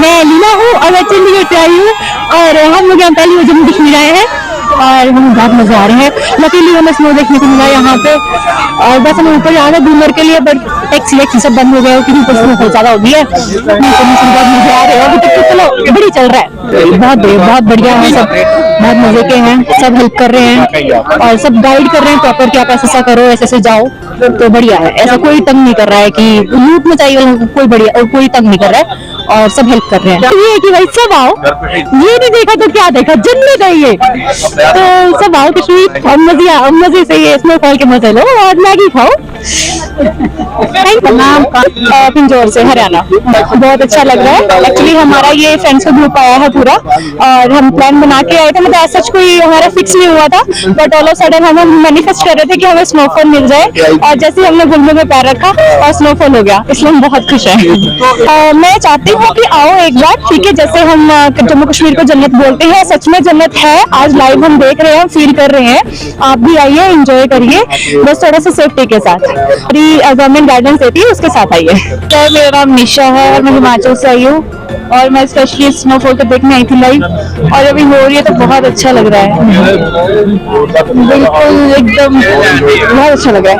मैं लीना हूँ और मैं चंडीगढ़ से आई हूँ और हम लोग यहाँ पहली बार जम्मू कश्मीर आए हैं और हमें बहुत मजा आ रहे हैं। लकीली हमें स्नो देखने को मिला यहाँ पे और बस हमें ऊपर जाना है घूमर के लिए, बट टैक्सी सब बंद हो गया क्योंकि ऊपर स्नो बहुत ज्यादा हो गई है। बहुत मजा आ रहे हैं, अभी तक तो चलो बढ़िया चल रहा है, बहुत बढ़िया है, सब बहुत मजे के हैं, सब हेल्प कर रहे हैं और सब गाइड कर रहे हैं प्रॉपर कि आप ऐसा करो ऐसे जाओ, तो बढ़िया है। ऐसा कोई तंग नहीं कर रहा है कि लूट में चाहिए कोई, बढ़िया और कोई तंग नहीं कर रहा है और सब हेल्प कर रहे हैं। तो ये है कि भाई सब आओ, ये नहीं देखा तो क्या देखा, जन्नत है ये, तो सब आओ कश्मीर और मजे से ये स्नोफॉल के मजे लो और मैगी खाओ। नाम पिंजौर से हरियाणा। बहुत अच्छा लग रहा है। एक्चुअली हमारा ये फ्रेंड्स का ग्रुप आया है पूरा और हम प्लान बना के आए थे, मतलब ऐसा कोई हमारा फिक्स नहीं हुआ था, बट ऑल ऑफ सडन हम मैनिफेस्ट कर रहे थे कि हमें स्नोफॉल मिल जाए और जैसे ही हमने गुलमर्ग में पैर रखा और स्नोफॉल हो गया, इसलिए हम बहुत खुश हैं। मैं चाहती हूँ कि आओ एक बार, ठीक है, जैसे हम जम्मू कश्मीर को जन्नत बोलते हैं, सच में जन्नत है। आज लाइव हम देख रहे हैं, फील कर रहे हैं, आप भी आइए, एंजॉय करिए, बस थोड़ा सा सेफ्टी के साथ, गवर्नमेंट गाइडेंस देती है उसके साथ आइए। सर मेरा नाम निशा है और मैं हिमाचल से आई हूँ और मैं स्पेशली स्नोफॉल को देखने आई थी लाइव और अभी हो रही है तो बहुत अच्छा लग रहा है, बिल्कुल एकदम बहुत अच्छा लग रहा है।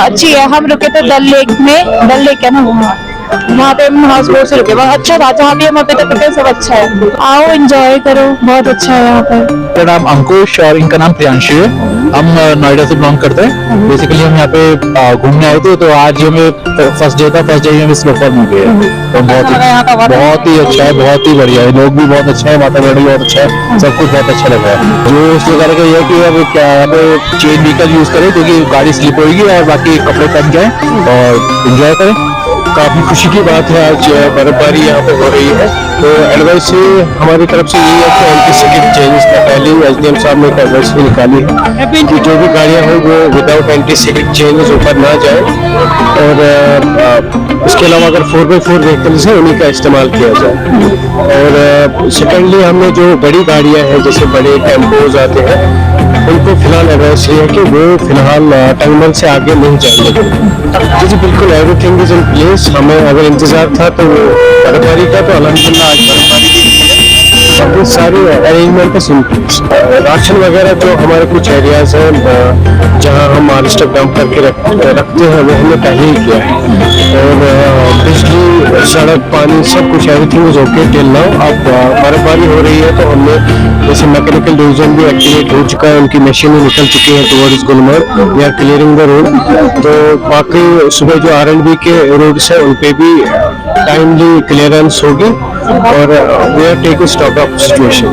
अच्छी है। हम रुके थे डल लेक में, डल लेक है ना, वहाँ पे हम हाउस बोट से रुके, बहुत अच्छा था। जहाँ भी हम अभी तक रुके सब अच्छा है, आओ एंजॉय करो, बहुत अच्छा है यहाँ पे। मेरा नाम अंकुश और इनका नाम प्रियांशु है। हम नोएडा से बिलोंग करते हैं। बेसिकली हम यहाँ पे घूमने आए थे, तो आज हमें फर्स्ट डे था, फर्स्ट डे हमें स्नोफॉल मिल गया, तो बहुत ही अच्छा है, बहुत ही बढ़िया है, लोग भी बहुत अच्छे हैं, वातावरण भी बहुत अच्छा है, सब कुछ बहुत अच्छा लग रहा है। जो इस वगैरह का ये है कि अब क्या यहाँ पे चेन व्हीकल यूज करें क्योंकि गाड़ी स्लिप होगी और बाकी कपड़े पहन जाए और एंजॉय करें। काफी खुशी की बात है, आज बर्फबारी यहाँ पे हो रही है, तो एडवाइस से हमारी तरफ से ये है कि एंटी स्लिप चेंजेस का पहले ही एसडीएम साहब ने एक एडवाइस भी निकाली है कि जो भी गाड़ियाँ हो वो विदाउट एंटी स्लिप चेंजेस ऊपर ना जाए और इसके अलावा अगर 4x4 व्हीकल्स है उन्हीं का इस्तेमाल किया जाए। और सेकेंडली हमने जो बड़ी गाड़ियाँ हैं जैसे बड़े टेम्पोज आते हैं उनको फिलहाल एडवाइस ये है कि वो फिलहाल टर्मिनल से आगे नहीं जाएंगे। जी बिल्कुल, एवरीथिंग इज इन प्लेस। हमें अगर इंतजार था तो बर्फबारी का, तो अल्हम्दुलिल्लाह आज बर्फबारी भी नहीं है, काफी सारी अरेंजमेंट है। राशन वगैरह जो हमारे कुछ एरियाज हैं जहाँ हम माल स्टॉक डंप करके रखते हैं वो हमने पहले ही किया है और बिजली, सड़क, पानी सब कुछ everything is okay till now. अब बर्फबारी हो रही है तो हमने जैसे मैकेनिकल डिवीजन भी एक्टिवेट हो चुका है, उनकी मशीनें निकल चुकी हैं towards Gulmarg, we are clearing the road. तो बाकी सुबह जो R&B के रोड्स हैं उन पे भी टाइमली क्लियरेंस होगी और we are taking stock of situation.